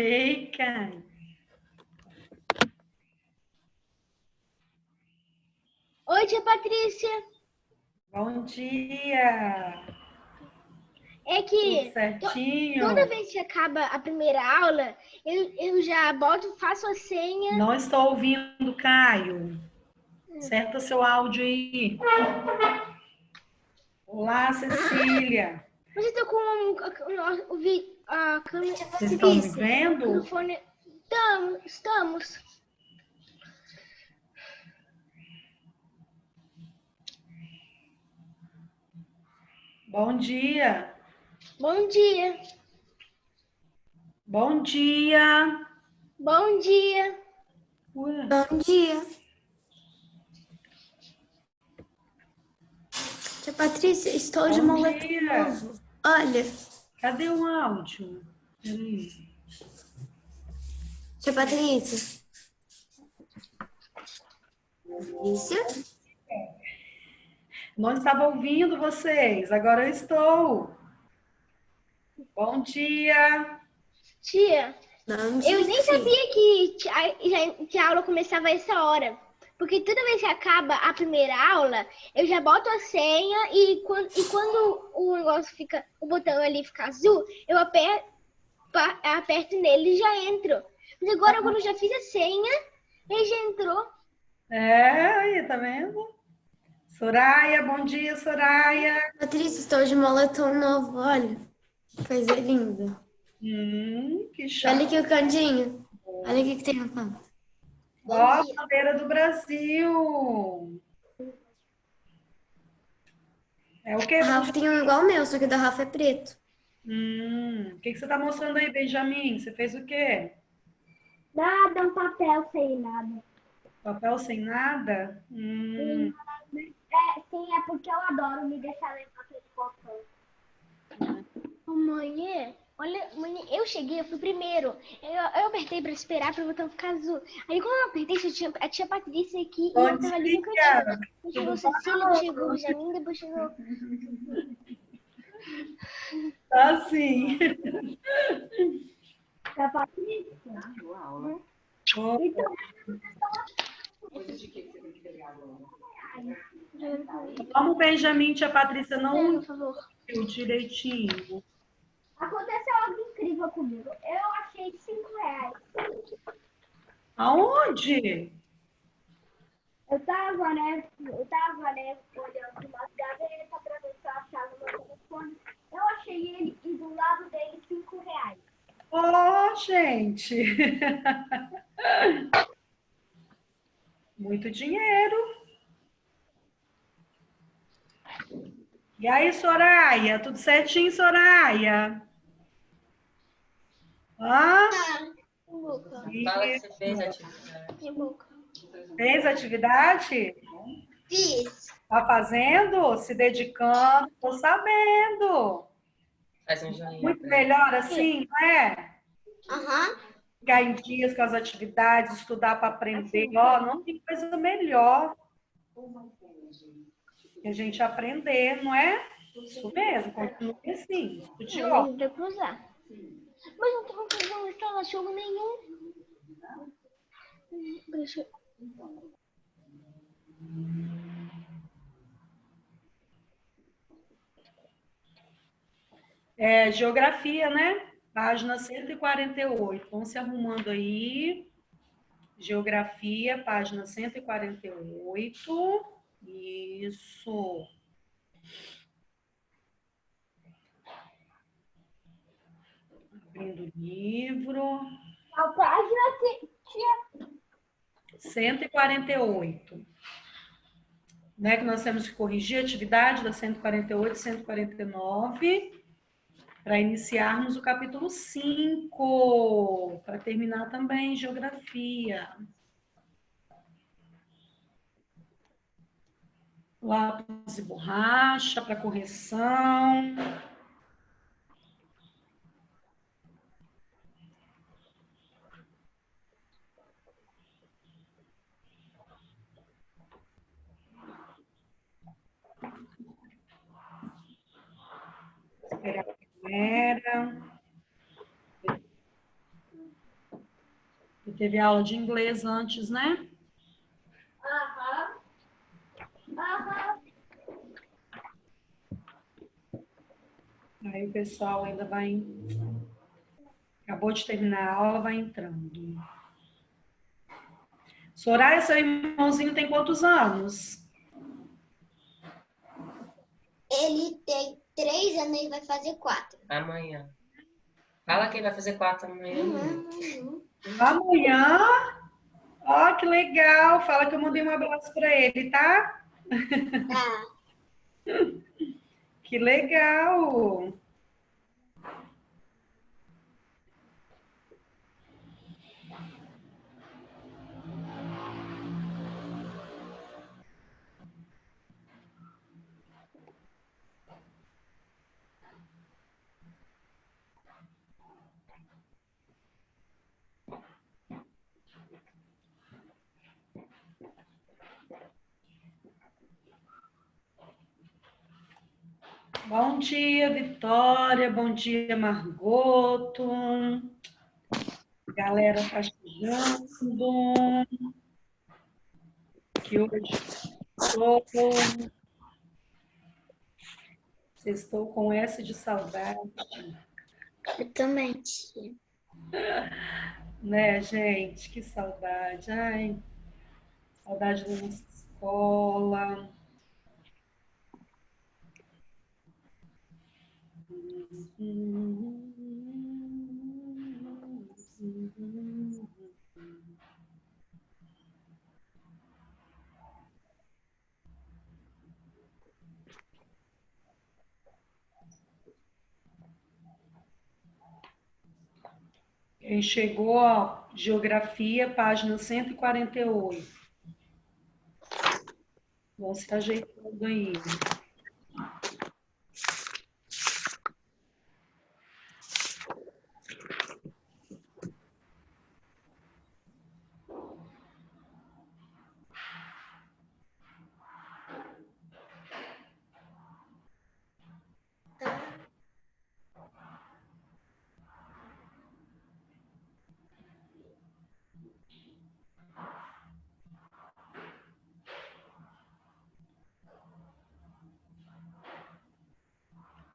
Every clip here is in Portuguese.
Ei, Caio. Oi, tia Patrícia. Bom dia. É Tudo que certinho? toda vez que acaba a primeira aula, eu já faço a senha. Não estou ouvindo, Caio. Acerta seu áudio aí. Olá, Cecília. Mas eu tô com a câmera. Vocês estão me vendo? Estamos. Bom dia. Bom dia. Bom dia. Bom dia. Ué, Bom dia. Tia Patrícia, estou de bom moletom dia. novo. Olha, Cadê o áudio? Peraí. tia Patrícia. Patrícia? Não estava ouvindo vocês, agora eu estou. Bom dia. Tia, Bom eu dia, nem filha. sabia que a aula começava a essa hora. Porque toda vez que acaba a primeira aula, eu já boto a senha e quando o negócio fica, o botão ali fica azul, eu aperto nele e já entro. Mas agora, quando eu já fiz a senha, ele já entrou. Aí, tá vendo? Soraya, bom dia, Soraya. Patrícia, estou de moletom novo, olha. Coisa linda. Que Olha chato. aqui o cantinho. Olha aqui que tem a foto. Ó, bandeira do Brasil. É o quê? A Rafa tem um igual ao meu, só que o da Rafa é preto. O que você tá mostrando aí, Benjamin? Você fez o quê? Nada, um papel sem nada. Papel sem nada? Sim, é porque eu adoro me deixar levar aquele botão. Mãe, olha, mãe, eu cheguei, eu fui primeiro. Eu apertei pra esperar pro botão ficar azul. Aí quando eu apertei, a tia Patrícia aqui e Bom eu tava ali no dia. cantinho. Depois chegou Cecília, depois chegou o Benjamin, depois chegou. Tá sim. Tia Patrícia. Ó, Então, como o Benjamin e a Patrícia não por favor. viu direitinho. Aconteceu algo incrível comigo. Eu achei R$ 5. Aonde? Eu tava, olhando umas gavetas pra ver se eu achava o meu telefone. Eu achei ele e do lado dele R$ 5. Ó, gente. Muito dinheiro. E aí, Soraya? Tudo certinho, Soraya? Hã? Fala que você fez a Isso. atividade. Fez atividade? Fiz. Tá fazendo? Se dedicando? Tô sabendo. Faz um joinha. Muito pra ele. melhor assim, não é? Aham. Ficar em dias com as atividades, estudar para aprender. Ó, não tem coisa melhor que a gente aprender, não é? Isso mesmo, continue assim, estude, ó. Não deu pra usar. Mas não tô conseguindo instalar jogo nenhum. Deixa eu... Geografia, né? Página 148. Vão se arrumando aí. Geografia, página 148. Isso. Abrindo o livro. A página tinha... 148. Né, que nós temos que corrigir a atividade da 148 e 149 para iniciarmos o capítulo 5, para terminar também geografia. Lápis e borracha para correção. Espera a galera. teve aula de inglês antes, né? Aí o pessoal ainda vai... Acabou de terminar a aula, vai entrando. Soraya, seu irmãozinho tem quantos anos? Ele tem 3 anos e vai fazer 4. Amanhã. Fala que ele vai fazer 4 amanhã. Amanhã? Ó, que legal! Fala que eu mandei um abraço para ele, tá? Tá. Que legal! Bom dia, Vitória. Bom dia, Margoto. Galera tá chegando. Que hoje estou com essa de saudade. Eu também, tia. Né, gente? Que saudade. Ai, saudade da nossa escola. Quem chegou, ó, Geografia, página 148. Vão se ajeitando aí.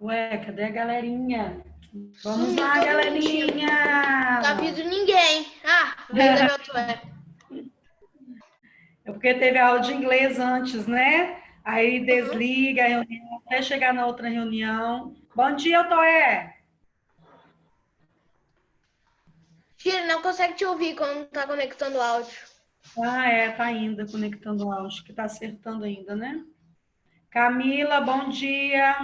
Ué, cadê a galerinha? Vamos lá, galerinha! Não aviso ninguém. Veio da Beltué. É porque teve aula de inglês antes, né? Aí desliga a reunião até chegar na outra reunião. Bom dia, Toé! Filho, não consegue te ouvir quando tá conectando o áudio. Ah, é, tá ainda conectando o áudio, que tá acertando ainda, né? Camila, bom dia!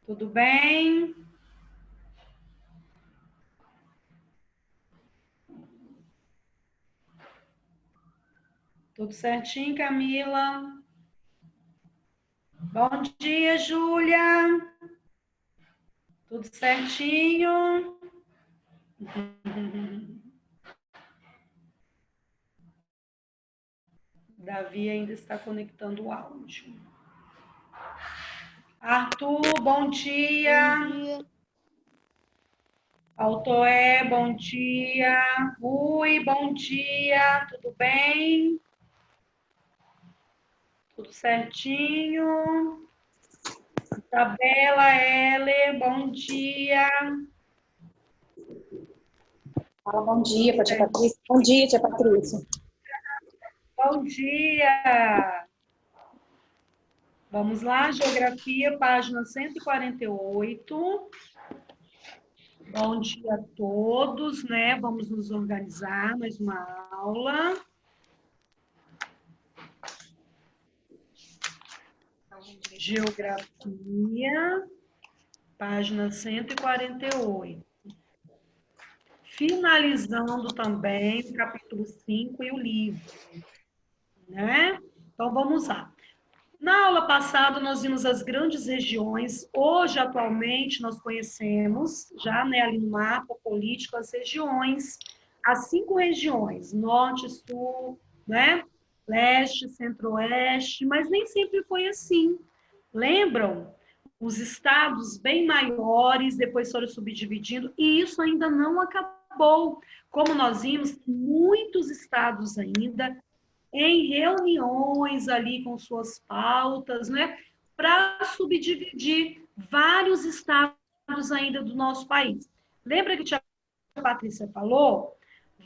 Tudo bem? Tudo certinho, Camila? Bom dia, Júlia! Tudo certinho? Davi ainda está conectando o áudio. Arthur, bom dia. Bom dia. Altoé, bom dia. Rui, bom dia. Tudo bem? Tudo certinho? Isabela, Heller, bom dia. Fala bom dia para tia Patrícia. Bom dia, tia Patrícia. Bom dia. Vamos lá, Geografia, página 148. Bom dia a todos, né? Vamos nos organizar, mais uma aula. Geografia, página 148. Finalizando também o capítulo 5 e o livro, né? Então, vamos lá. Na aula passada, nós vimos as grandes regiões. Hoje, atualmente, nós conhecemos, já né, ali no mapa político, as regiões, as 5 regiões, norte, sul, né? Leste, centro-oeste, mas nem sempre foi assim. Lembram? Os estados bem maiores, depois foram subdividindo, e isso ainda não acabou. como nós vimos, muitos estados ainda em reuniões ali com suas pautas, né, para subdividir vários estados ainda do nosso país. Lembra que a tia Patrícia falou?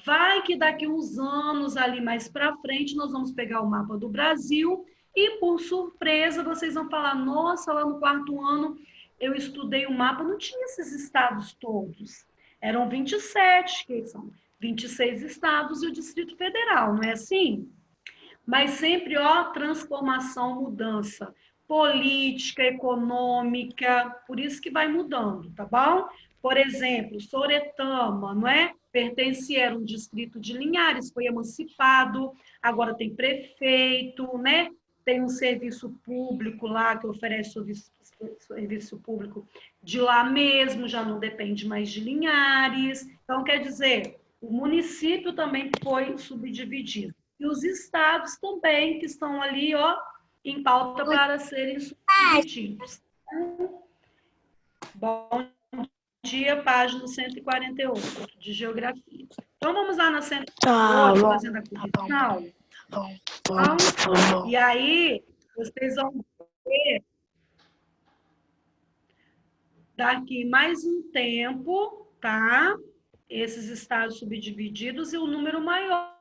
Vai que daqui uns anos ali mais para frente nós vamos pegar o mapa do Brasil e, por surpresa, vocês vão falar, nossa, lá no 4º ano eu estudei o mapa, não tinha esses estados todos. Eram 27, que são 26 estados e o Distrito Federal, não é assim? Mas sempre, ó, transformação, mudança política, econômica, por isso que vai mudando, tá bom? Por exemplo, Soretama, não é? Pertencia, era um distrito de Linhares, foi emancipado, agora tem prefeito, né? Tem um serviço público lá que oferece serviço público de lá mesmo, já não depende mais de Linhares. Então, quer dizer, o município também foi subdividido. E os estados também, que estão ali, ó, em pauta para serem subdivididos. Bom dia, página 148, de Geografia. Então, vamos lá na 148, fazendo a correção. E aí, vocês vão ver daqui mais um tempo, tá? Esses estados subdivididos e o número maior.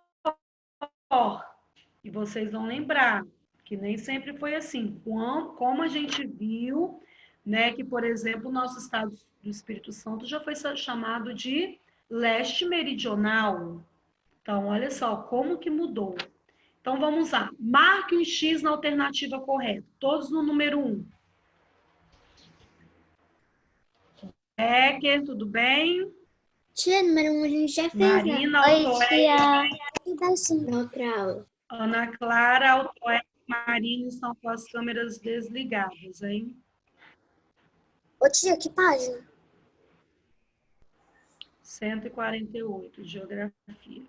E vocês vão lembrar que nem sempre foi assim. Como a gente viu, né, que, por exemplo, o nosso estado do Espírito Santo já foi chamado de leste meridional. Então, olha só como que mudou. Então, vamos lá. Marque um X na alternativa correta. Todos no número 1. Becker, tudo bem? Tia, número 1 a gente já fez, né? Marina, Oi, Autoé, tia. Na outra aula. Ana Clara, Autoé e Marina estão com as câmeras desligadas, hein? Ô tia, que página? 148, Geografia.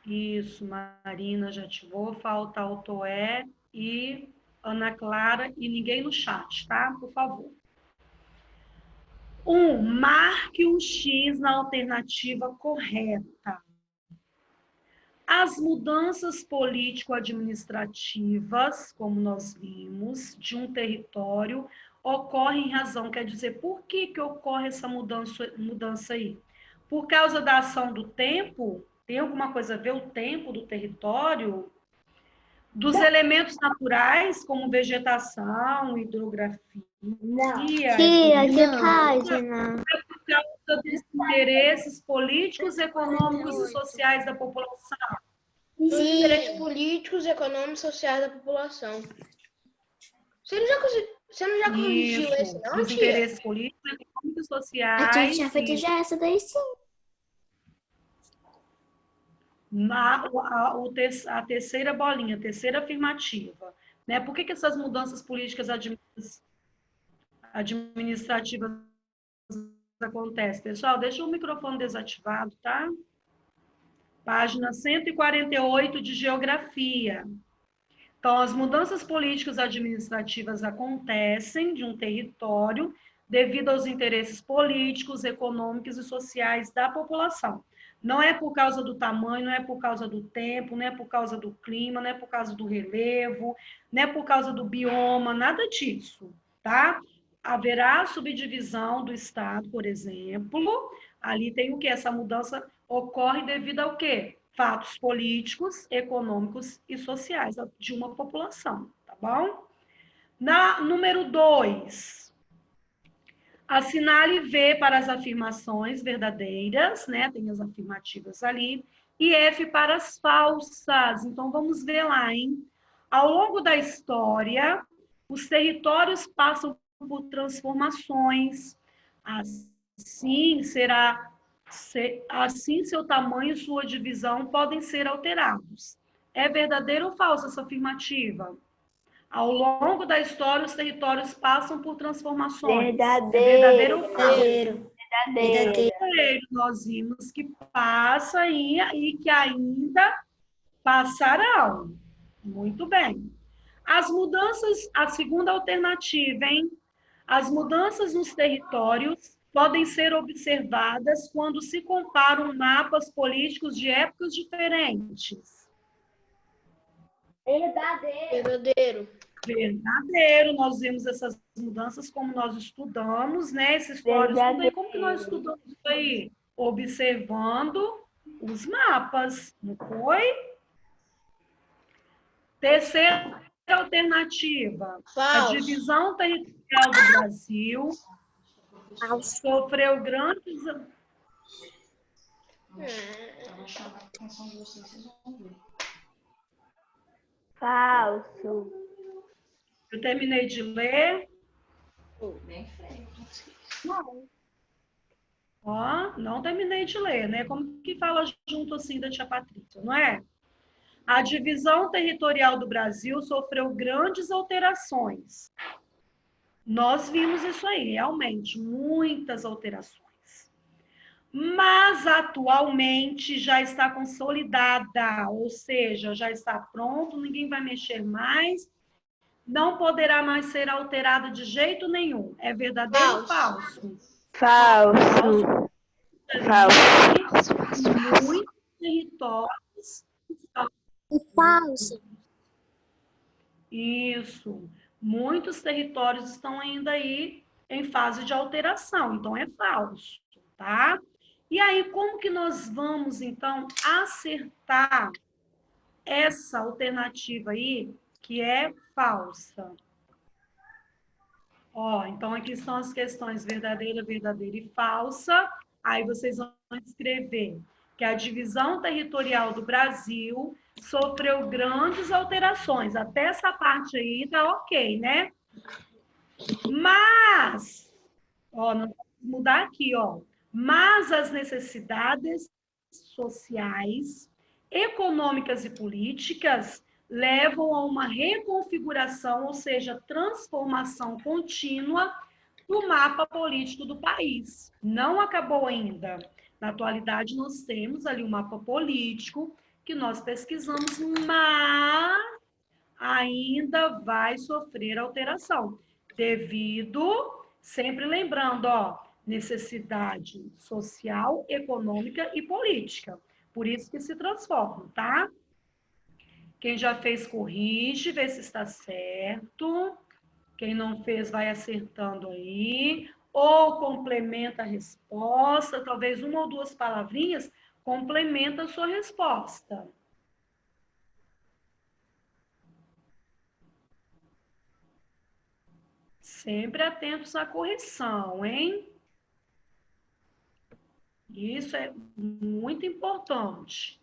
Isso, Marina já ativou, falta Autoé e Ana Clara e ninguém no chat, tá? Por favor. 1. Marque um X na alternativa correta. As mudanças político-administrativas, como nós vimos, de um território, ocorrem em razão, quer dizer, por que ocorre essa mudança aí? Por causa da ação do tempo? Tem alguma coisa a ver o tempo do território? Dos elementos naturais, como vegetação, hidrografia? Tia, que página? Por causa dos interesses políticos, econômicos e sociais da população? Os interesses políticos, econômicos e sociais da população. Você não já corrigiu esse, não, os tia? interesses políticos, econômicos e sociais. A gente tinha feito já essa daí, sim. A terceira bolinha, a terceira afirmativa. Né? Por que essas mudanças políticas administrativas acontecem? Pessoal, deixa o microfone desativado, tá? Página 148 de Geografia. Então, as mudanças políticas administrativas acontecem de um território devido aos interesses políticos, econômicos e sociais da população. Não é por causa do tamanho, não é por causa do tempo, não é por causa do clima, não é por causa do relevo, não é por causa do bioma, nada disso, tá? Haverá subdivisão do estado, por exemplo, ali tem o quê? Essa mudança ocorre devido ao quê? Fatos políticos, econômicos e sociais de uma população, tá bom? Número 2, assinale V para as afirmações verdadeiras, né? Tem as afirmativas ali, e F para as falsas. Então, vamos ver lá, hein? Ao longo da história, os territórios passam por transformações, assim seu tamanho e sua divisão podem ser alterados. É verdadeiro ou falsa essa afirmativa? Ao longo da história, os territórios passam por transformações. Verdadeiro. É verdadeiro ou falso? Verdadeiro. Nós vimos que passa e que ainda passarão. Muito bem. As mudanças, a segunda alternativa, hein? As mudanças nos territórios podem ser observadas quando se comparam mapas políticos de épocas diferentes? Verdadeiro. Verdadeiro, nós vimos essas mudanças como nós estudamos, né? Essa história, estuda aí, como que nós estudamos isso aí? Observando os mapas, não foi? Terceira alternativa, a Falso. divisão territorial do Brasil sofreu grandes... Falso. Eu terminei de ler. Ó, não terminei de ler, né? Como que fala junto assim da tia Patrícia, não é? A divisão territorial do Brasil sofreu grandes alterações. Nós vimos isso aí, realmente, muitas alterações. Mas atualmente já está consolidada, ou seja, já está pronto, ninguém vai mexer mais, não poderá mais ser alterada de jeito nenhum. É verdadeiro ou falso? Falso. Muitos territórios estão... Falso. Isso. Muitos territórios estão ainda aí em fase de alteração, então é falso, tá? E aí, como que nós vamos, então, acertar essa alternativa aí, que é falsa? Ó, então aqui são as questões verdadeira, verdadeira e falsa. Aí vocês vão escrever que a divisão territorial do Brasil sofreu grandes alterações. Até essa parte aí tá ok, né? Mas, ó, nós vamos mudar aqui, ó. Mas as necessidades sociais, econômicas e políticas levam a uma reconfiguração, ou seja, transformação contínua do mapa político do país. Não acabou ainda. Na atualidade, nós temos ali um mapa político que nós pesquisamos, mas ainda vai sofrer alteração, devido, sempre lembrando, ó, necessidade social, econômica e política. Por isso que se transforma, tá? Quem já fez, corrige, vê se está certo. Quem não fez, vai acertando aí. Ou complementa a resposta, talvez uma ou duas palavrinhas, complementa a sua resposta. Sempre atentos à correção, hein? Isso é muito importante.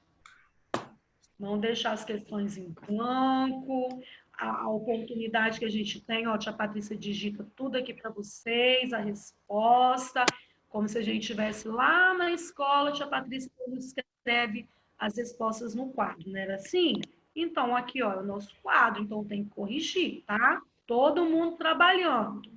Não deixar as questões em branco. A oportunidade que a gente tem, ó, a tia Patrícia digita tudo aqui para vocês, a resposta, como se a gente estivesse lá na escola, a tia Patrícia escreve as respostas no quadro, não era assim? Então, aqui, ó, é o nosso quadro, então tem que corrigir, tá? Todo mundo trabalhando.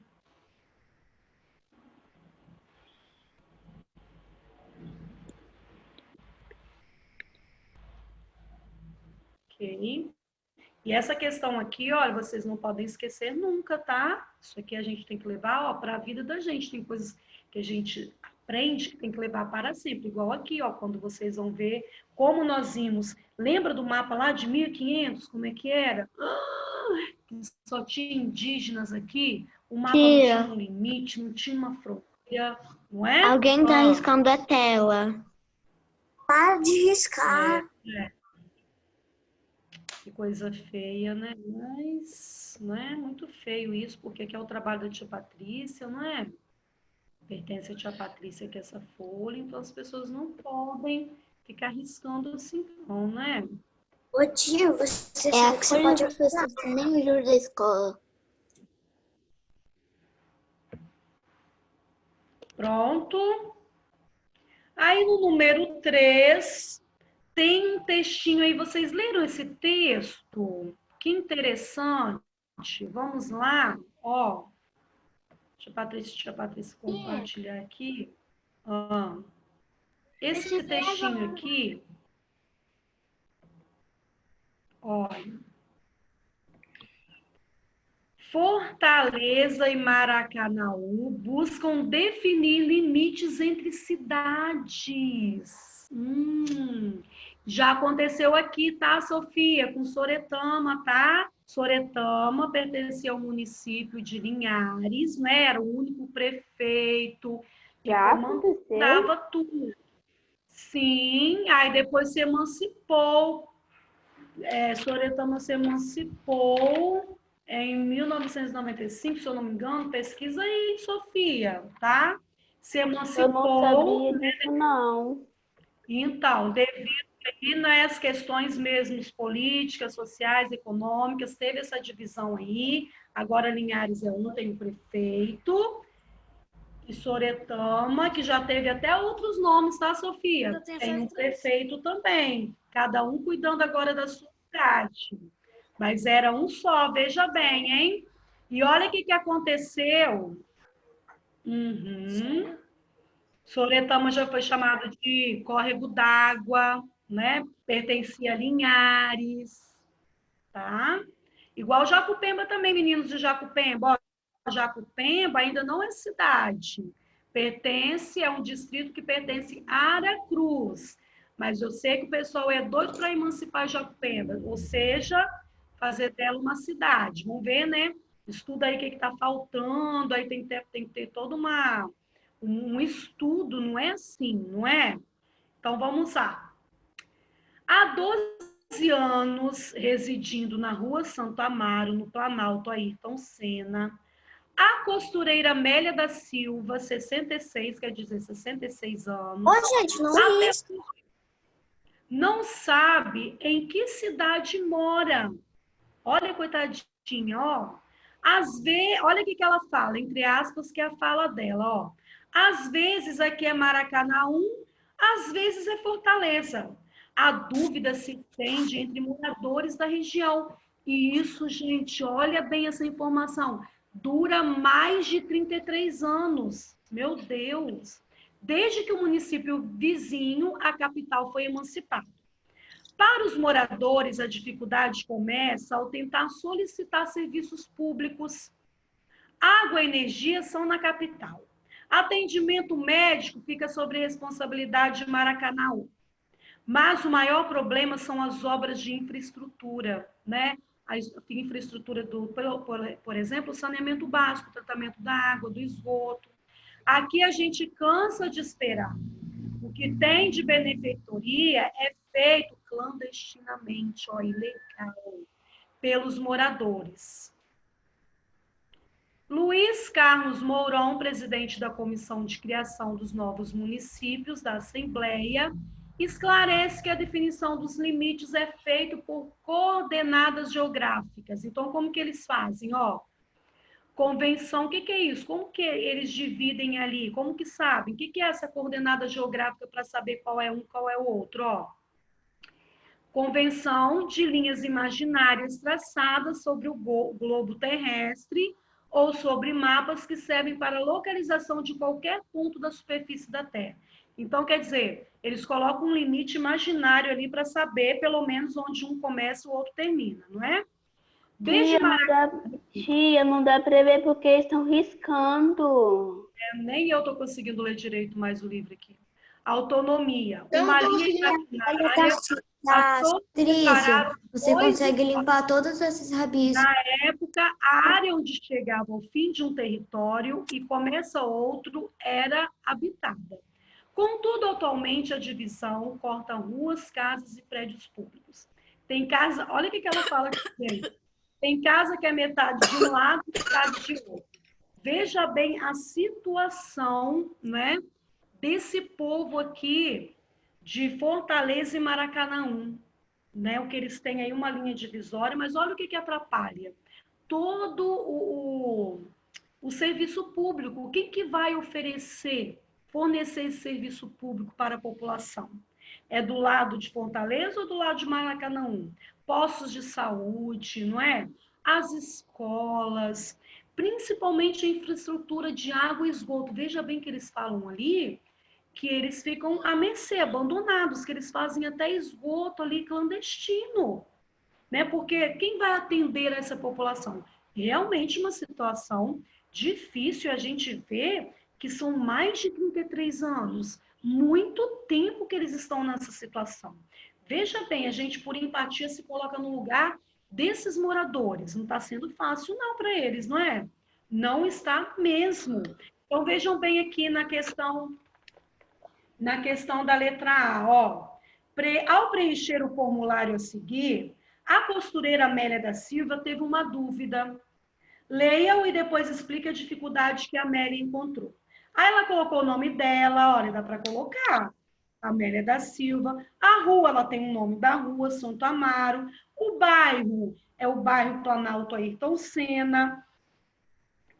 Ok? E essa questão aqui, olha, vocês não podem esquecer nunca, tá? Isso aqui a gente tem que levar, ó, para a vida da gente. Tem coisas que a gente aprende que tem que levar para sempre. Igual aqui, ó, quando vocês vão ver como nós vimos. Lembra do mapa lá de 1500? Como é que era? Só tinha indígenas aqui. O mapa não tinha um limite, não tinha uma fronteira, não é? Alguém tá riscando a tela. Para de riscar. Que coisa feia, né? Mas não é muito feio isso, porque aqui é o trabalho da tia Patrícia, não é? Pertence à tia Patrícia que é essa folha, então as pessoas não podem ficar riscando assim, não, né? Ô tio, você É sabe a que você folha pode do professor, que nem o livro da escola. Pronto. Aí no número 3, tem um textinho aí, vocês leram esse texto? Que interessante. Vamos lá, ó. Deixa a Patrícia compartilhar aqui. Esse textinho aqui, olha, Fortaleza e Maracanaú buscam definir limites entre cidades. Já aconteceu aqui, tá, Sofia? Com Soretama, tá? Soretama pertencia ao município de Linhares, né? Era o único prefeito que Já aconteceu? comandava tudo. Sim, aí depois se emancipou. Soretama se emancipou em 1995, se eu não me engano. Pesquisa aí, Sofia, tá? Se Eu emancipou. não sabia disso, não. Então, devido aí, né, às questões mesmo políticas, sociais, econômicas, teve essa divisão aí. Agora Linhares tem o prefeito. E Soretama, que já teve até outros nomes, tá, Sofia? Tem um prefeito também. Cada um cuidando agora da sua cidade. Mas era um só, veja bem, hein? E olha o que aconteceu. Soretama já foi chamado de córrego d'água, né? Pertencia a Linhares, tá? Igual Jacupemba também, meninos de Jacupemba. Jacupemba ainda não é cidade. É um distrito que pertence a Aracruz. Mas eu sei que o pessoal é doido para emancipar Jacupemba, ou seja, fazer dela uma cidade. Vamos ver, né? Estuda aí o que está faltando, aí tem que ter todo um estudo, não é assim, não é? Então, vamos lá. Há 12 anos, residindo na Rua Santo Amaro, no Planalto Ayrton Senna, a costureira Amélia da Silva, 66, quer dizer, 66 anos. Ô, gente, não é isso. Não sabe em que cidade mora. Olha, coitadinha, ó. Olha o que ela fala, entre aspas, que é a fala dela, ó. Às vezes aqui é Maracanaú, às vezes é Fortaleza. A dúvida se estende entre moradores da região. E isso, gente, olha bem essa informação. Dura mais de 33 anos. Meu Deus! Desde que o município vizinho, a capital, foi emancipada. Para os moradores, a dificuldade começa ao tentar solicitar serviços públicos. Água e energia são na capital. Atendimento médico fica sob responsabilidade de Maracanaú. Mas o maior problema são as obras de infraestrutura, né? A infraestrutura por exemplo, o saneamento básico, o tratamento da água, do esgoto. Aqui a gente cansa de esperar. O que tem de benfeitoria é feito clandestinamente, ó, ilegal, pelos moradores. Luiz Carlos Mourão, presidente da Comissão de Criação dos Novos Municípios da Assembleia, esclarece que a definição dos limites é feita por coordenadas geográficas. Então, como que eles fazem? Ó, convenção, o que é isso? Como que eles dividem ali? Como que sabem? O que é essa coordenada geográfica para saber qual é um e qual é o outro? Ó, convenção de linhas imaginárias traçadas sobre o globo terrestre ou sobre mapas que servem para a localização de qualquer ponto da superfície da Terra. Então, quer dizer, eles colocam um limite imaginário ali para saber, pelo menos, onde um começa e o outro termina, não é? Tia, não dá para ver porque estão riscando. Nem eu estou conseguindo ler direito mais o livro aqui. Autonomia. Não, Uma tô linha Patrícia, você consegue limpar todos esses rabiscos. Na época, a área onde chegava o fim de um território e começa outro era habitada. Contudo, atualmente, a divisão corta ruas, casas e prédios públicos. Tem casa, olha o que ela fala aqui, gente. Tem casa que é metade de um lado e metade de outro. Veja bem a situação, né, desse povo aqui de Fortaleza e Maracanaú, né? O que eles têm aí uma linha divisória, mas olha o que atrapalha. Todo o serviço público, quem que vai fornecer esse serviço público para a população? É do lado de Fortaleza ou do lado de Maracanaú? Postos de saúde, não é? As escolas, principalmente a infraestrutura de água e esgoto. Veja bem que eles falam ali que eles ficam à mercê, abandonados, que eles fazem até esgoto ali clandestino, né? Porque quem vai atender essa população? Realmente uma situação difícil. A gente vê que são mais de 33 anos. Muito tempo que eles estão nessa situação. Veja bem, a gente, por empatia, se coloca no lugar desses moradores. Não está sendo fácil, não, para eles, não é? Não está mesmo. Então, vejam bem aqui na questão da letra A, ó. Ao preencher o formulário a seguir, a costureira Amélia da Silva teve uma dúvida. Leia-o e depois explique a dificuldade que a Amélia encontrou. Aí ela colocou o nome dela, olha, dá para colocar. Amélia da Silva. A rua, ela tem o nome da rua, Santo Amaro. O bairro é o bairro Planalto Ayrton Senna.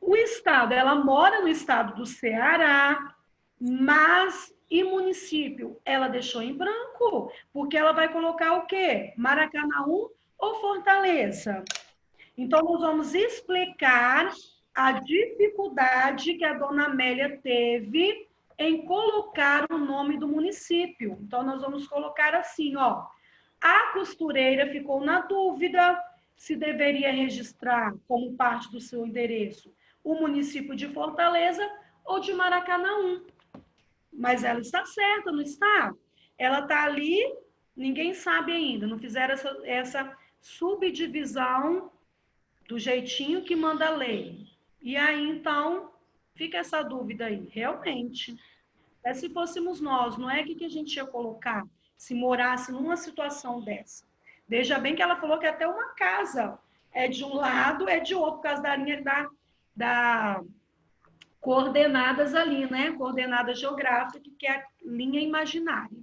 O estado, ela mora no estado do Ceará, mas e município? Ela deixou em branco, porque ela vai colocar o quê? Maracanaú ou Fortaleza? Então, nós vamos explicar a dificuldade que a dona Amélia teve em colocar o nome do município. Então, nós vamos colocar assim, ó. A costureira ficou na dúvida se deveria registrar como parte do seu endereço o município de Fortaleza ou de Maracanaú. Mas ela está certa, não está? Ela está ali, ninguém sabe ainda, não fizeram essa subdivisão do jeitinho que manda a lei. E aí, então, fica essa dúvida aí. Realmente, se fôssemos nós, não é que a gente ia colocar se morasse numa situação dessa. Veja bem que ela falou que até uma casa é de um lado, é de outro, por causa da linha da coordenadas ali, né? Coordenada geográfica, que é a linha imaginária.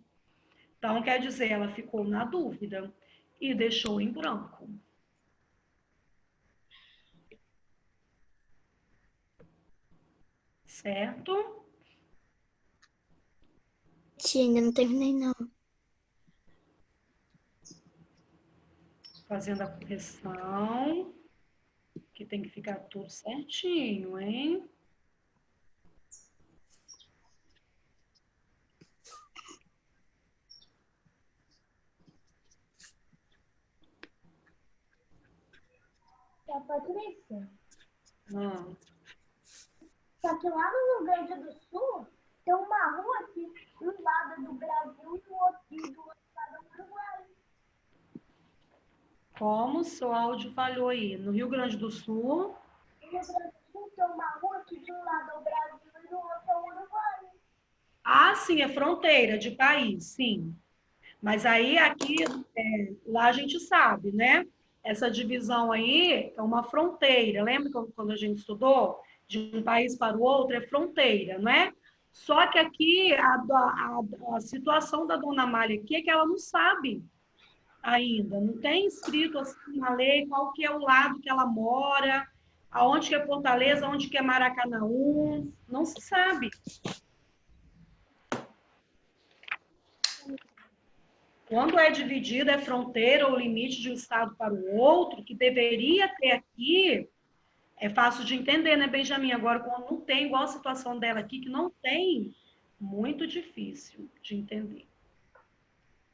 Então, quer dizer, ela ficou na dúvida e deixou em branco. Certo? Tia, ainda não terminei, não. Fazendo a correção, que tem que ficar tudo certinho, hein? Patrícia, Ah, só que lá no Rio Grande do Sul tem uma rua aqui, um lado do Brasil e do outro lado do Uruguai. como o seu áudio falhou aí? No Rio Grande do Sul, No Rio Grande do Sul tem uma rua que de um lado é o Brasil e do outro é o Uruguai. ah, sim, é fronteira de país, sim. Mas aí, aqui, lá a gente sabe, né? Essa divisão aí é uma fronteira. Lembra quando a gente estudou? De um país para o outro é fronteira, não é? Só que aqui, a situação da dona Amália aqui é que ela não sabe ainda. Não tem escrito assim na lei qual que é o lado que ela mora, aonde que é Fortaleza, aonde que é Maracanaú. Não se sabe. Quando é dividida, é fronteira ou limite de um estado para o outro, que deveria ter aqui, é fácil de entender, né, Benjamin? Agora, quando não tem, igual a situação dela aqui, que não tem, muito difícil de entender.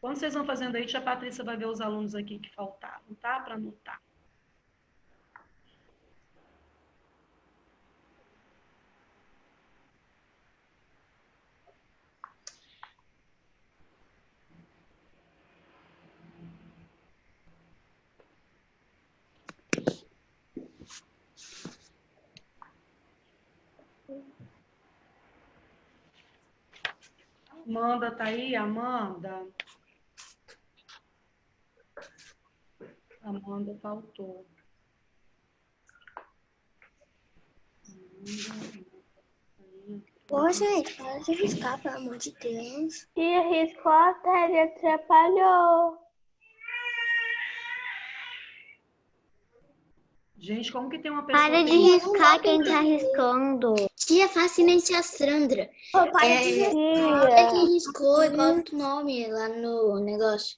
Quando vocês vão fazendo aí, tia Patrícia vai ver os alunos aqui que faltavam, tá? Para anotar. Amanda tá aí? Amanda? Amanda faltou. Ô, gente, para de riscar, pelo amor de Deus. Tia riscou até, ele atrapalhou. Gente, como que tem uma pessoa... Para de riscar quem tá riscando. Tia, faça nem tia Sandra. Para de riscar. É quem riscou e bota o nome lá no negócio.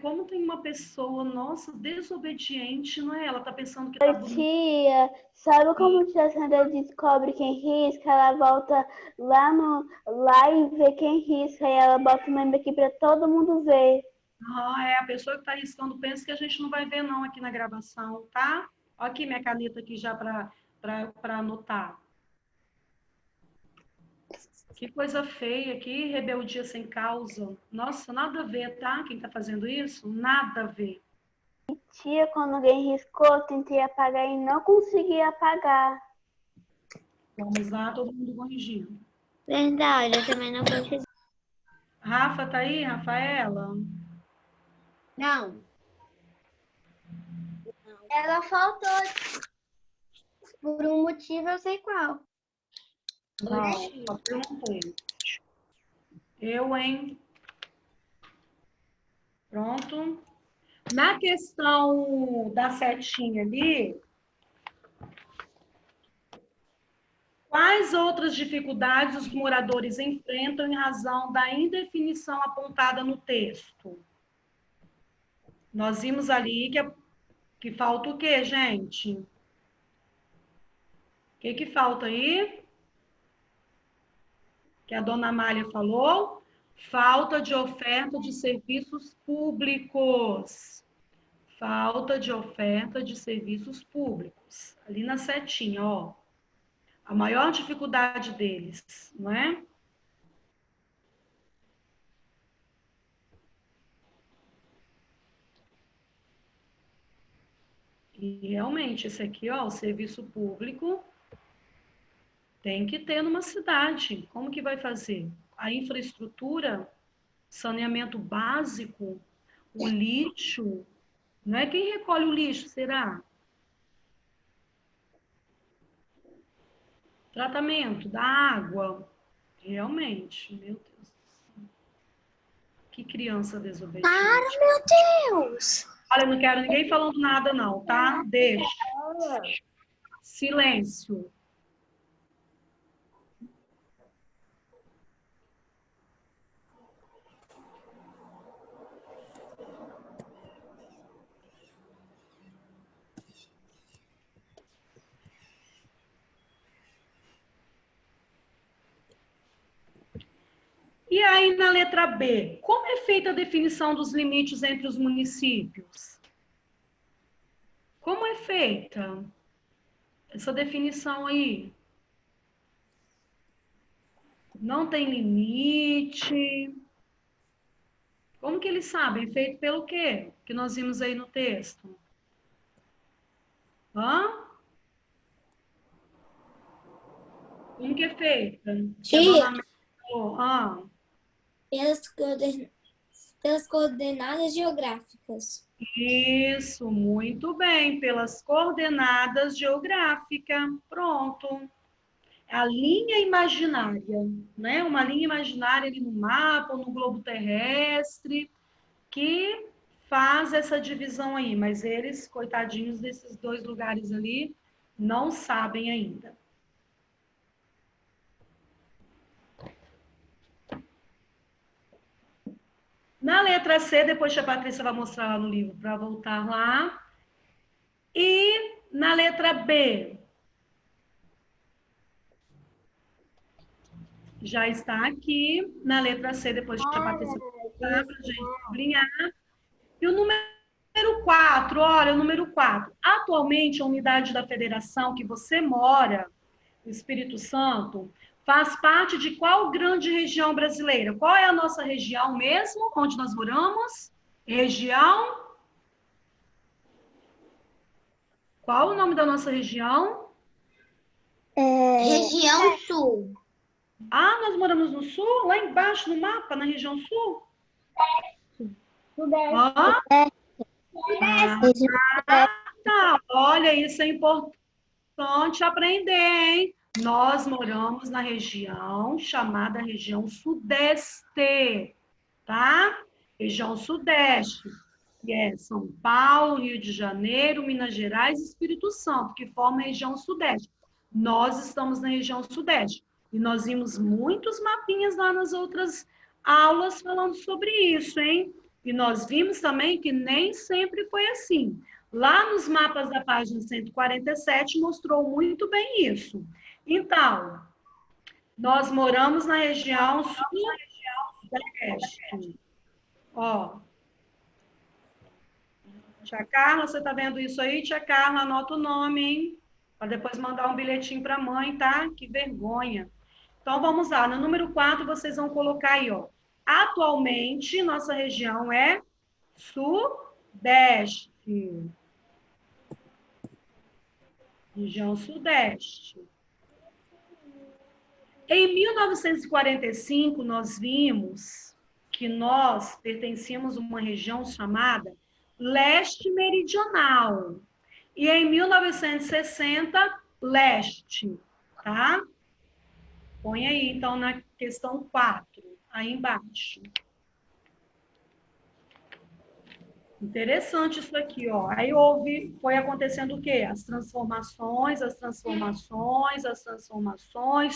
Como tem uma pessoa, nossa, desobediente, não é? Ela tá pensando que tá bonita. Tia, sabe como tia Sandra descobre quem risca? Ela volta lá e vê quem risca. E ela bota o nome aqui pra todo mundo ver. A pessoa que tá riscando pensa que a gente não vai ver não aqui na gravação, tá? Aqui minha caneta aqui já para anotar. Que coisa feia aqui, rebeldia sem causa. Nossa, nada a ver, tá? Quem tá fazendo isso? Nada a ver. Tia, quando alguém riscou, tentei apagar e não consegui apagar. Vamos lá, todo mundo corrigindo. Verdade, eu também não consegui. Rafa, tá aí, Rafaela? Não. Ela faltou. Por um motivo, eu sei qual. Não, só perguntei. Eu, hein? Pronto. Na questão da setinha ali, quais outras dificuldades os moradores enfrentam em razão da indefinição apontada no texto? Nós vimos ali que falta o quê, gente? O que falta aí? Que a dona Amália falou? Falta de oferta de serviços públicos. Falta de oferta de serviços públicos. Ali na setinha, ó. A maior dificuldade deles, não é? E realmente, esse aqui, ó, o serviço público tem que ter numa cidade. Como que vai fazer? A infraestrutura, saneamento básico, o lixo, não é quem recolhe o lixo, será? Tratamento da água, realmente, meu Deus do céu. Que criança desobediente. Para, meu Deus! Olha, eu não quero ninguém falando nada não, tá? Deixa. Silêncio. E aí, na letra B, como é feita a definição dos limites entre os municípios? Como é feita essa definição aí? Não tem limite. Como que eles sabem? Feito pelo quê? Que nós vimos aí no texto. Hã? Como que é feita? Que a dona Amélia falou. Hã? Pelas coordenadas geográficas. Isso, muito bem, pelas coordenadas geográficas. Pronto. A linha imaginária, né? Uma linha imaginária ali no mapa, ou no globo terrestre, que faz essa divisão aí, mas eles, coitadinhos desses dois lugares ali, não sabem ainda. Na letra C, depois a Patrícia vai mostrar lá no livro para voltar lá. E na letra B, já está aqui. Na letra C, depois a Patrícia vai voltar para a gente sublinhar. E o número 4, olha, o número 4. Atualmente, a unidade da federação que você mora, o Espírito Santo, faz parte de qual grande região brasileira? Qual é a nossa região mesmo, onde nós moramos? Região? Qual o nome da nossa região? Região Sul. Ah, nós moramos no Sul? Lá embaixo no mapa, na região Sul? Ah, tá. Olha, isso é importante aprender, hein? Nós moramos na região chamada região Sudeste, tá? Região Sudeste, que é São Paulo, Rio de Janeiro, Minas Gerais e Espírito Santo, que formam a região Sudeste. Nós estamos na região Sudeste. E nós vimos muitos mapinhas lá nas outras aulas falando sobre isso, hein? E nós vimos também que nem sempre foi assim. Lá nos mapas da página 147 mostrou muito bem isso. Então, nós moramos na região Sudeste. Ó. Tia Carla, você tá vendo isso aí? Tia Carla, anota o nome, hein? Para depois mandar um bilhetinho para a mãe, tá? Que vergonha. Então, vamos lá. No número 4, vocês vão colocar aí, ó. Atualmente, nossa região é Sudeste. Região Sudeste. Em 1945, nós vimos que nós pertencíamos a uma região chamada Leste Meridional. E em 1960, Leste, tá? Põe aí, então, na questão 4, aí embaixo. Interessante isso aqui, ó. Aí foi acontecendo o quê? As transformações,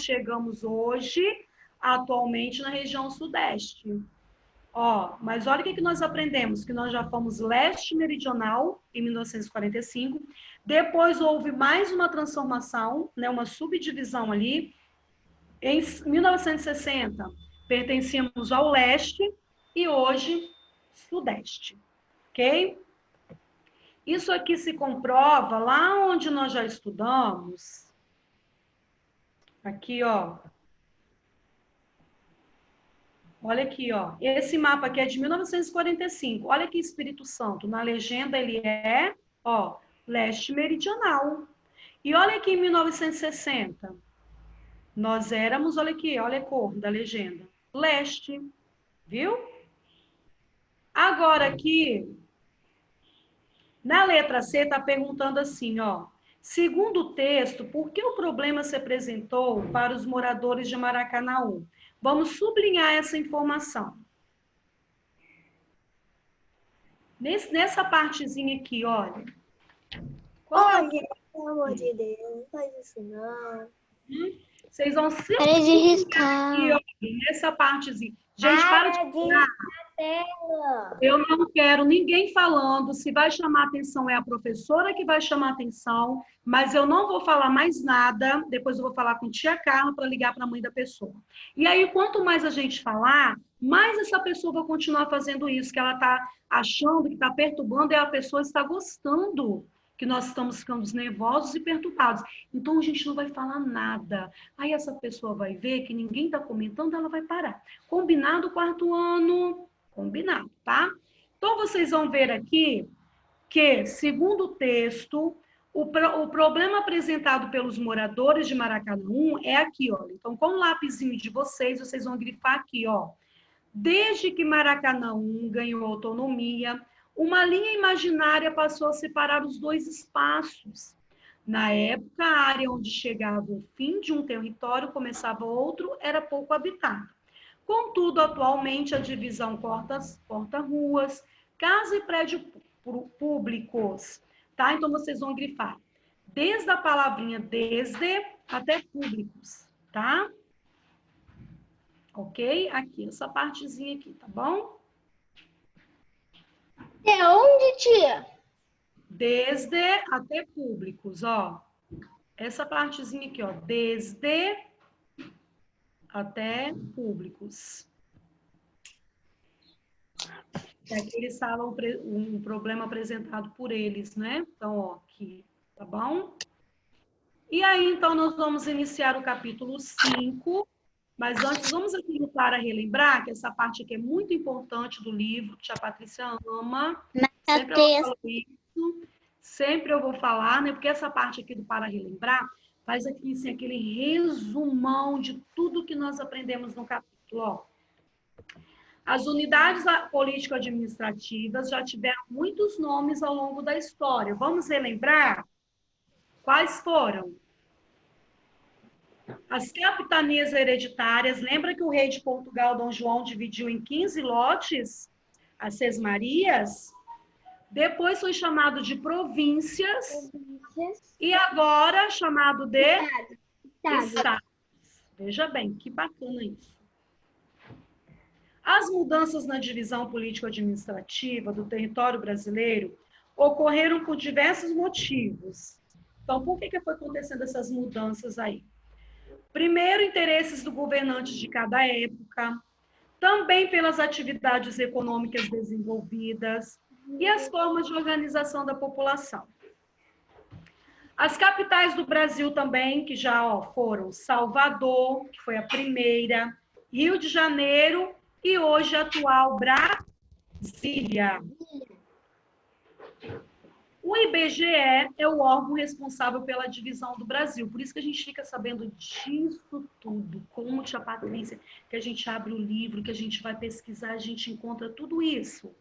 chegamos hoje, atualmente, na região Sudeste. Ó, mas olha o que nós aprendemos, que nós já fomos leste meridional, em 1945, depois houve mais uma transformação, né, uma subdivisão ali, em 1960, pertencíamos ao leste e hoje, Sudeste. Ok? Isso aqui se comprova lá onde nós já estudamos. Aqui, ó. Olha aqui, ó. Esse mapa aqui é de 1945. Olha aqui, Espírito Santo. Na legenda ele é, ó, leste meridional. E olha aqui em 1960. Nós éramos, olha aqui, olha a cor da legenda. Leste. Viu? Agora aqui, na letra C, está perguntando assim, ó. Segundo o texto, por que o problema se apresentou para os moradores de Maracanaú? Vamos sublinhar essa informação. Nessa partezinha aqui, olha. Olha, pelo amor de Deus, não faz isso não. Vocês vão se Para de riscar. aqui, ó, nessa partezinha. Gente, para de riscar. Eu não quero ninguém falando. Se vai chamar atenção, é a professora que vai chamar atenção, mas eu não vou falar mais nada. Depois eu vou falar com tia Carla para ligar para a mãe da pessoa. E aí, quanto mais a gente falar, mais essa pessoa vai continuar fazendo isso, que ela está achando que está perturbando, e a pessoa está gostando que nós estamos ficando nervosos e perturbados. Então, a gente não vai falar nada. Aí essa pessoa vai ver que ninguém está comentando, ela vai parar. Combinado, quarto ano? Combinado, tá? Então, vocês vão ver aqui que, segundo o texto, o problema apresentado pelos moradores de Maracanaú é aqui, ó. Então, com o lapisinho de vocês, vocês vão grifar aqui, ó. Desde que Maracanaú ganhou autonomia, uma linha imaginária passou a separar os dois espaços. Na época, a área onde chegava o fim de um território, começava outro, era pouco habitada. Contudo, atualmente, a divisão corta ruas, casa e prédios públicos. Tá? Então, vocês vão grifar desde a palavrinha desde até públicos. Tá? Ok? Aqui, essa partezinha aqui, tá bom? É onde, tia? Desde até públicos, ó. Essa partezinha aqui, ó. Desde até públicos. É que eles falam um problema apresentado por eles, né? Então, ó, aqui, tá bom? E aí, então, nós vamos iniciar o capítulo 5. Mas antes, vamos aqui para relembrar que essa parte aqui é muito importante do livro, que a Patrícia ama. Sempre eu falo isso, sempre eu vou falar, né? Porque essa parte aqui do para relembrar faz aqui, assim, aquele resumão de tudo que nós aprendemos no capítulo. Ó. As unidades político-administrativas já tiveram muitos nomes ao longo da história. Vamos relembrar? Quais foram? As capitanias hereditárias, lembra que o rei de Portugal, Dom João, dividiu em 15 lotes as sesmarias? Depois foi chamado de províncias e agora chamado de estados. Veja bem, que bacana isso. As mudanças na divisão político-administrativa do território brasileiro ocorreram por diversos motivos. Então, por que foi acontecendo essas mudanças aí? Primeiro, interesses do governante de cada época, também pelas atividades econômicas desenvolvidas, E as formas de organização da população. As capitais do Brasil também, que já foram Salvador, que foi a primeira, Rio de Janeiro e hoje a atual Brasília. O IBGE é o órgão responsável pela divisão do Brasil. Por isso que a gente fica sabendo disso tudo. Como, tia Patrícia, que a gente abre o livro, que a gente vai pesquisar, a gente encontra tudo isso.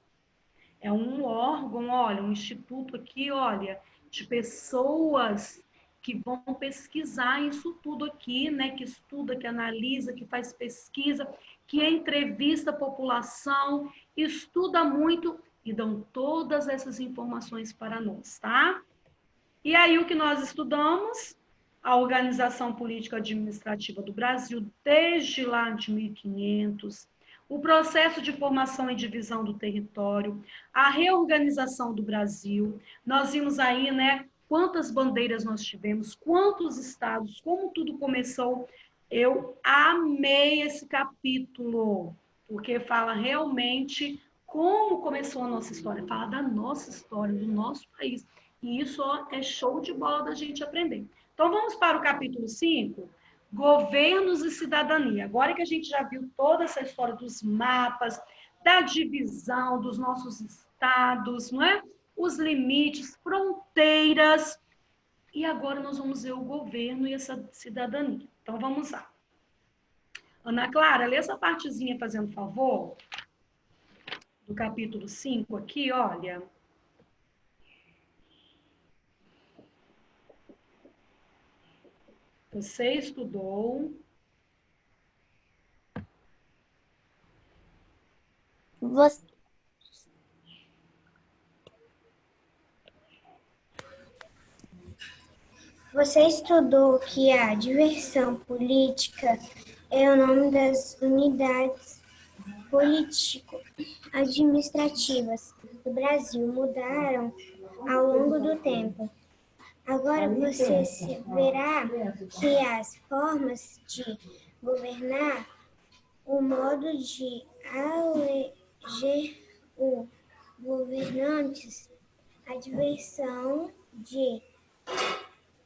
É um órgão, olha, um instituto aqui, olha, de pessoas que vão pesquisar isso tudo aqui, né? Que estuda, que analisa, que faz pesquisa, que entrevista a população, estuda muito e dão todas essas informações para nós, tá? E aí o que nós estudamos? A organização política administrativa do Brasil desde lá de 1500, o processo de formação e divisão do território, a reorganização do Brasil. Nós vimos aí, né, quantas bandeiras nós tivemos, quantos estados, como tudo começou. Eu amei esse capítulo, porque fala realmente como começou a nossa história, fala da nossa história, do nosso país. E isso é show de bola da gente aprender. Então, vamos para o capítulo 5, Governos e Cidadania. Agora que a gente já viu toda essa história dos mapas, da divisão dos nossos estados, não é? Os limites, fronteiras. E agora nós vamos ver o governo e essa cidadania. Então, vamos lá. Ana Clara, lê essa partezinha, fazendo favor. Do capítulo 5 aqui, olha. Você estudou. Você estudou que a diversão política é o nome das unidades político-administrativas do Brasil mudaram ao longo do tempo. Agora você verá que as formas de governar, o modo de eleger os governantes, a diversão de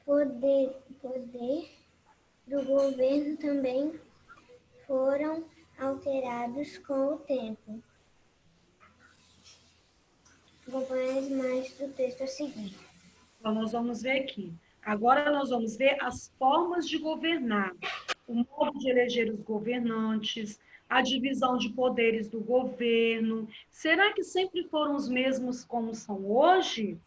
poder do governo também foram alterados com o tempo. Acompanhe as imagens do texto a seguir. Então, nós vamos ver aqui. Agora nós vamos ver as formas de governar. O modo de eleger os governantes, a divisão de poderes do governo. Será que sempre foram os mesmos como são hoje?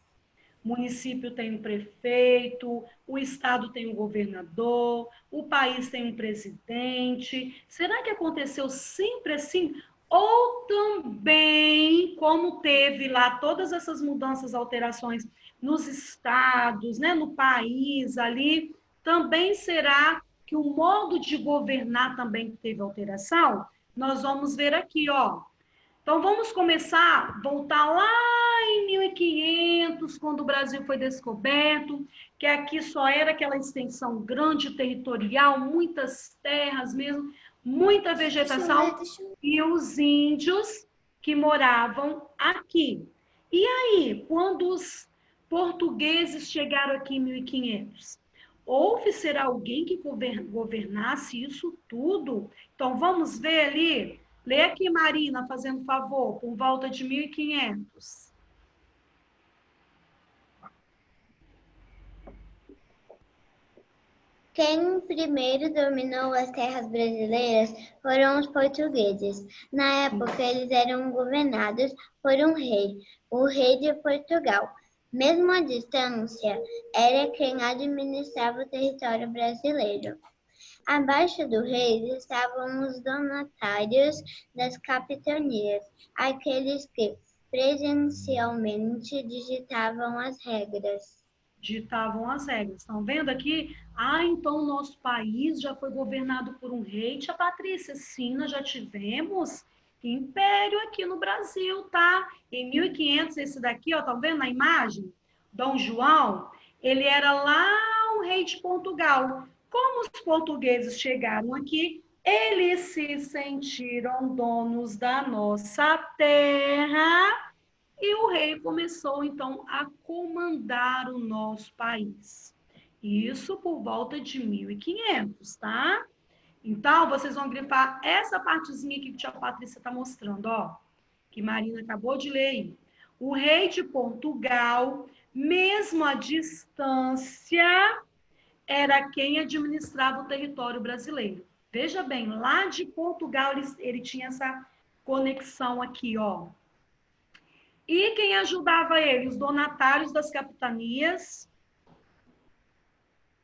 O município tem um prefeito, o estado tem um governador, o país tem um presidente. Será que aconteceu sempre assim? Ou também, como teve lá todas essas mudanças, alterações nos estados, né, no país ali, também será que o modo de governar também teve alteração? Nós vamos ver aqui, ó. Então, vamos começar, voltar lá em 1500, quando o Brasil foi descoberto, que aqui só era aquela extensão grande, territorial, muitas terras mesmo, muita vegetação, e os índios que moravam aqui. E aí, quando os portugueses chegaram aqui em 1500, houve ser alguém que governasse isso tudo? Então, vamos ver ali. Lê aqui, Marina, fazendo favor, por volta de 1500. Quem primeiro dominou as terras brasileiras foram os portugueses. Na época, eles eram governados por um rei, o rei de Portugal. Mesmo à distância, era quem administrava o território brasileiro. Abaixo do rei estavam os donatários das capitanias, aqueles que presencialmente digitavam as regras. Ditavam as regras. Estão vendo aqui? Então o nosso país já foi governado por um rei. Tia Patrícia, sim, nós já tivemos império aqui no Brasil, tá? Em 1500, esse daqui, ó, tá vendo na imagem? Dom João, ele era lá o rei de Portugal. Como os portugueses chegaram aqui, eles se sentiram donos da nossa terra e o rei ele começou, então, a comandar o nosso país. Isso por volta de 1500, tá? Então, vocês vão grifar essa partezinha aqui que a tia Patrícia está mostrando, ó, que Marina acabou de ler aí. O rei de Portugal, mesmo à distância, era quem administrava o território brasileiro. Veja bem, lá de Portugal ele tinha essa conexão aqui, ó. E quem ajudava ele? Os donatários das capitanias,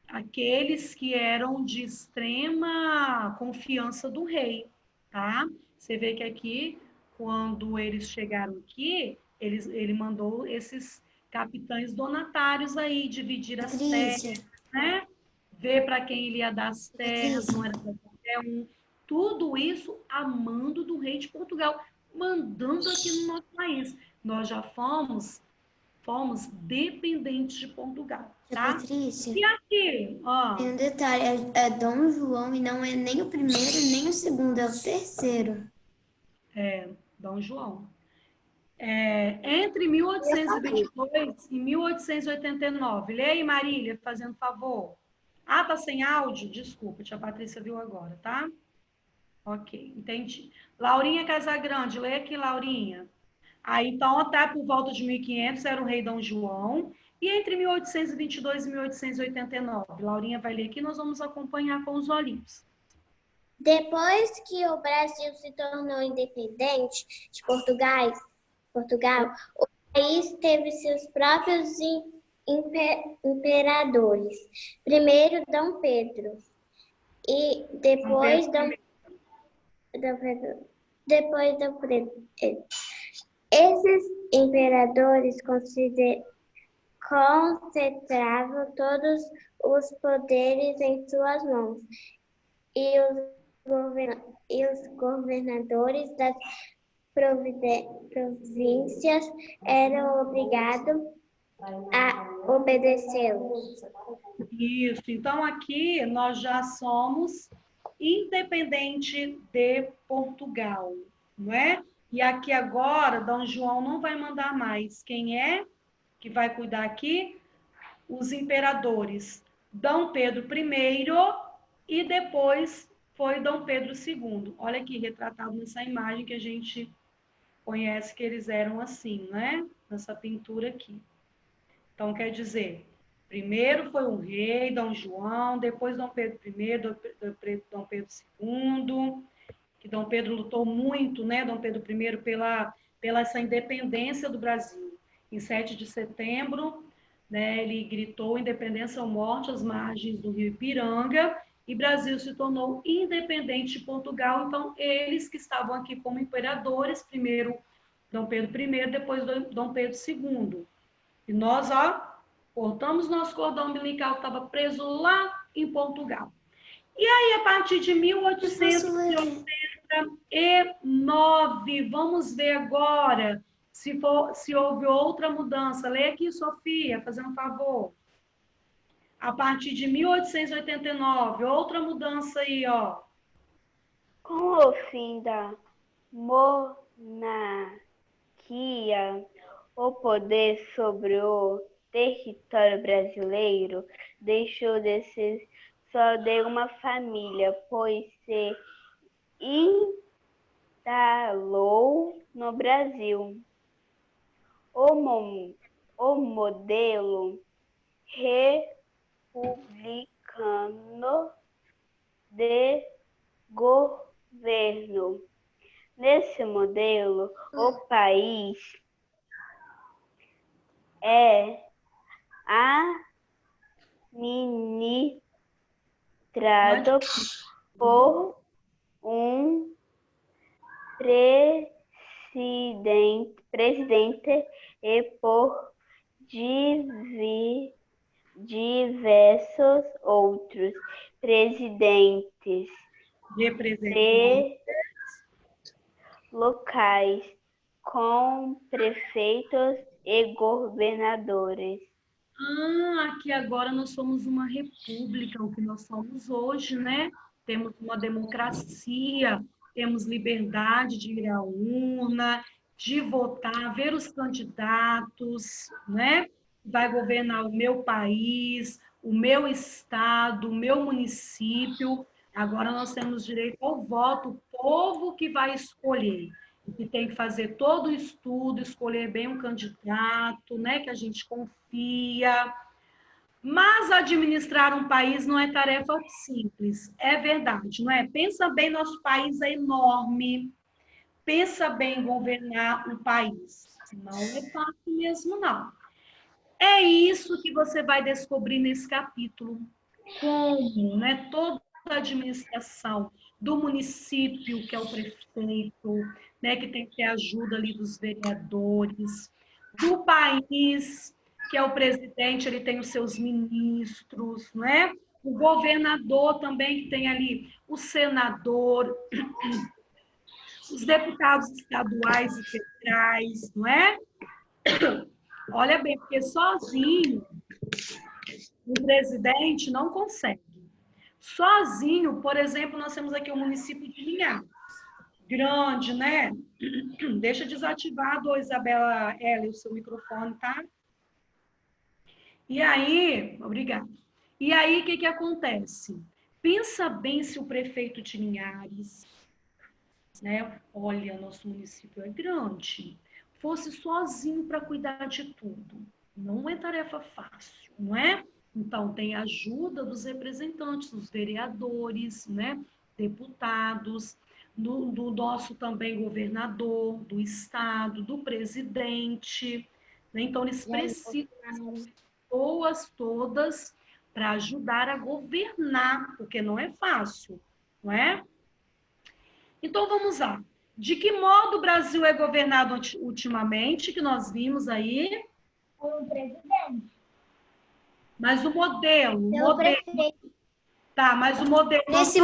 aqueles que eram de extrema confiança do rei, tá? Você vê que aqui, quando eles chegaram aqui, ele mandou esses capitães donatários aí dividir as terras, né? Ver para quem ele ia dar as terras, não era para qualquer um. Tudo isso a mando do rei de Portugal, mandando aqui no nosso país. Nós já fomos dependentes de Portugal, tá? Patrícia, E aqui, ó, tem um detalhe, é Dom João e não é nem o primeiro nem o segundo, é o terceiro. Dom João. Entre 1822 e 1889. Lê aí, Marília, fazendo favor. Ah, tá sem áudio? Desculpa, tia Patrícia viu agora, tá? Ok, entendi. Laurinha Casagrande, lê aqui, Laurinha. Aí, então, até por volta de 1500 era o rei Dom João. E entre 1822 e 1889, Laurinha vai ler aqui, nós vamos acompanhar com os olhinhos. Depois que o Brasil se tornou independente de Portugal, o país teve seus próprios imperadores. Primeiro Dom Pedro e depois Dom Pedro. Esses imperadores concentravam todos os poderes em suas mãos e os governadores das províncias eram obrigados a obedecê-los. Isso, então aqui nós já somos independente de Portugal, não é? E aqui agora, Dom João não vai mandar mais. Quem é que vai cuidar aqui? Os imperadores. Dom Pedro I e depois foi Dom Pedro II. Olha aqui, retratado nessa imagem que a gente conhece que eles eram assim, né? Nessa pintura aqui. Então, quer dizer, primeiro foi o rei, Dom João, depois Dom Pedro I, Dom Pedro II, que Dom Pedro lutou muito, né, Dom Pedro I, pela essa independência do Brasil. Em 7 de setembro, né, ele gritou independência ou morte às margens do rio Ipiranga, e Brasil se tornou independente de Portugal. Então, eles que estavam aqui como imperadores, primeiro Dom Pedro I, depois Dom Pedro II. E nós, ó, cortamos nosso cordão umbilical que estava preso lá em Portugal. E aí, a partir de 1889, vamos ver agora se houve outra mudança. Lê aqui, Sofia, fazendo um favor. A partir de 1889, outra mudança aí, ó. Com o fim da monarquia, o poder sobre o território brasileiro deixou de ser só de uma família, pois se instalou no Brasil. O modelo republicano de governo. Nesse modelo, o país é administrado por um presidente e por diversos outros presidentes locais, com prefeitos e governadores. Aqui agora nós somos uma república, o que nós somos hoje, né? Temos uma democracia, temos liberdade de ir à urna, de votar, ver os candidatos, né? Vai governar o meu país, o meu estado, o meu município. Agora nós temos direito ao voto, o povo que vai escolher, que tem que fazer todo o estudo, escolher bem um candidato, né, que a gente confia. Mas administrar um país não é tarefa simples, é verdade, não é? Pensa bem, nosso país é enorme. Pensa bem em governar um país. Não é fácil mesmo, não. É isso que você vai descobrir nesse capítulo. Como, né? Toda a administração do município, que é o prefeito, né? Que tem que ter ajuda ali dos vereadores, do país, que é o presidente, ele tem os seus ministros, né? O governador também, que tem ali o senador, os deputados estaduais e federais, não é? Olha bem, porque sozinho o presidente não consegue. Sozinho, por exemplo, nós temos aqui o município de Linhares. Grande, né? Deixa desativado, Isabela L, o seu microfone, tá? E aí, obrigada. E aí, o que acontece? Pensa bem se o prefeito de Linhares, né? Olha, nosso município é grande. Fosse sozinho para cuidar de tudo. Não é tarefa fácil, não é? Então, tem a ajuda dos representantes, dos vereadores, né? Deputados, do nosso também governador, do estado, do presidente. Né? Então, eles precisam das pessoas todas para ajudar a governar, porque não é fácil, não é? Então, vamos lá. De que modo o Brasil é governado ultimamente, que nós vimos aí? Por um presidente. Mas o modelo... Pelo prefeito. Tá, mas o modelo... Nesse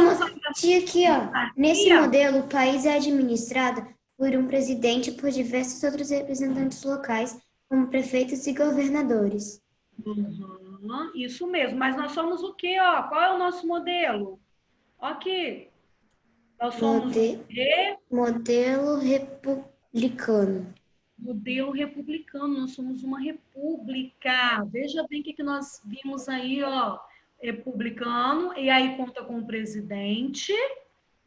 modelo, o país é administrado por um presidente e por diversos outros representantes locais, como prefeitos e governadores. Uhum, isso mesmo. Mas nós somos o quê? Ó? Qual é o nosso modelo? Aqui. Nós somos o quê? Modelo republicano. Modelo republicano. Nós somos uma república. Veja bem o que nós vimos aí, ó. Republicano, e aí conta com o presidente,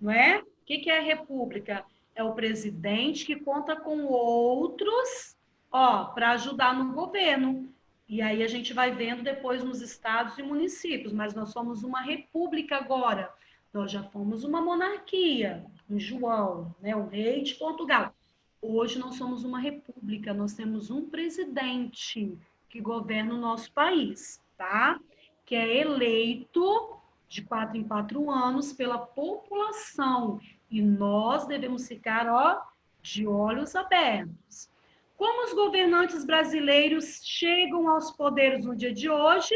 não é? O que é a república? É o presidente que conta com outros, ó, para ajudar no governo. E aí a gente vai vendo depois nos estados e municípios, mas nós somos uma república agora. Nós já fomos uma monarquia, um João, né, o rei de Portugal. Hoje nós somos uma república, nós temos um presidente que governa o nosso país, tá? Que é eleito de 4 em 4 anos pela população. E nós devemos ficar, ó, de olhos abertos. Como os governantes brasileiros chegam aos poderes no dia de hoje?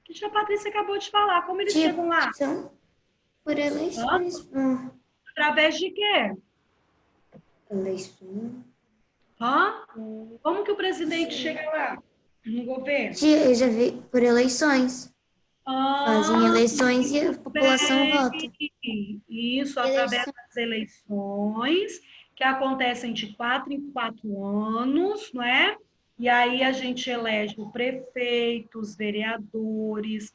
Que a Patrícia acabou de falar. Como eles chegam lá? São por eleições. Através de quê? Eleições. Como que o presidente chega lá? No governo? Eu já vi por eleições. Fazem eleições e a população vota. Isso, através das eleições, que acontecem de 4 em 4 anos, não é? E aí a gente elege o prefeito, os vereadores,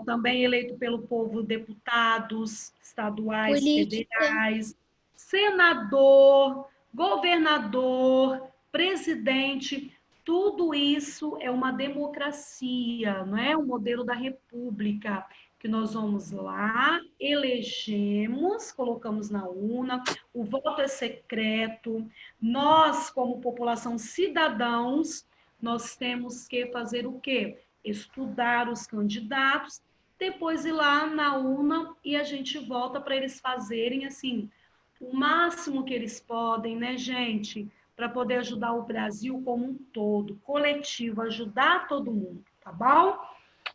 também eleito pelo povo deputados estaduais, federais, senador, governador, presidente. Tudo isso é uma democracia, não é? Um modelo da república, que nós vamos lá, elegemos, colocamos na urna, o voto é secreto, nós, como população cidadãos, nós temos que fazer o quê? Estudar os candidatos, depois ir lá na urna e a gente volta para eles fazerem, assim, o máximo que eles podem, né, gente? Para poder ajudar o Brasil como um todo, coletivo, ajudar todo mundo, tá bom?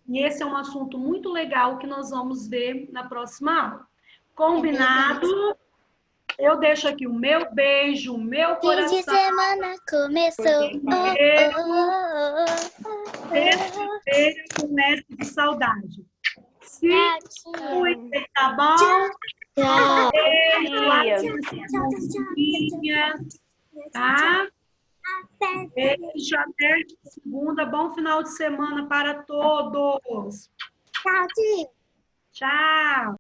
E esse é um assunto muito legal que nós vamos ver na próxima aula. Combinado? Eu deixo aqui o meu beijo, o meu coração. Fim de semana começou. Beijo com mestre de saudade. Se cuide, tá bom? Tchau. Beijo, Tá? Até. Beijo, até segunda. Bom final de semana para todos. Tchau, tia. Tchau.